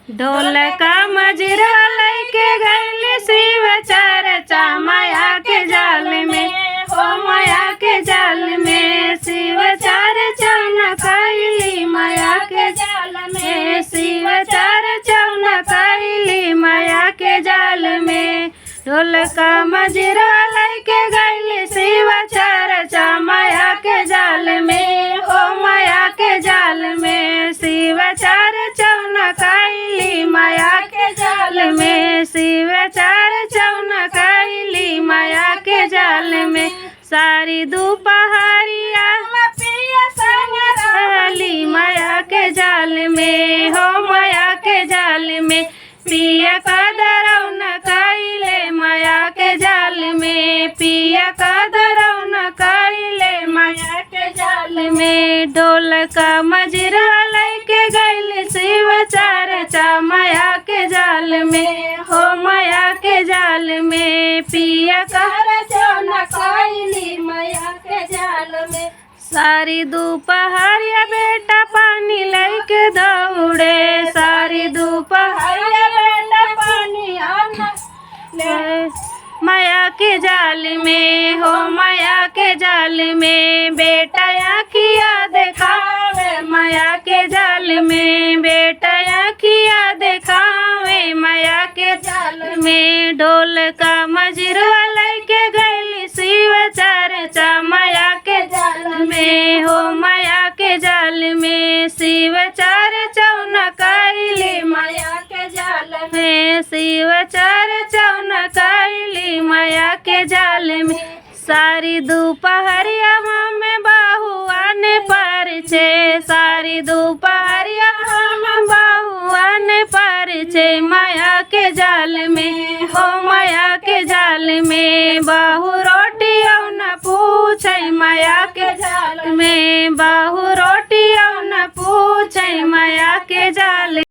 ढोलक मजीरा लैके गैल शिव चर्चा माया के जाल में, हो माया के जाल में शिव चर्चा न कैली माया के जाल में, शिव चर्चा न कैली माया के जाल में। ढोलक मजीरा लैके गैल शिव चर्चा माया के जाल में, हो माया के जाल में शिव चर्चा न कैली माया के जाल में, शिव चर्चा न कैली माया के जाल में। सारी दोपहरिया पिया संग रहली माया के जाल में, हो माया के जाल में पिया कदरौ न कैले माया के जाल में, पिया कदरौ न कैले माया के जाल में। ढोलक मजीरा लैके गैल शिव चर्चा माया के जाल में, हो माया के जाल में पिया कदरौ न कैली माया के जाल में। सारी दोपहरिया बेटा पानी लैके दौड़े, सारी दोपहरिया बेटा पानी आना माया के जाल में, हो माया के जाल में बेटा आँखिया देखावे माया के जाल में, बेटा आँखिया देखावे माया के जाल में। ढोलक मजीरा लैके गैल शिव चर्चा माया के जाल में, हो माया के जाल में शिव चर्चा न कैली माया के जाल में, शिव चर्चा न कैली माया के जाल में। सारी दोपहरिया में बहुआन परिचे, सारी दोपहरिया में बहुआन परिचे माया के जाल में, हो माया के जाल में। बहु रोटियों न पूछे माया के जाल में, बहु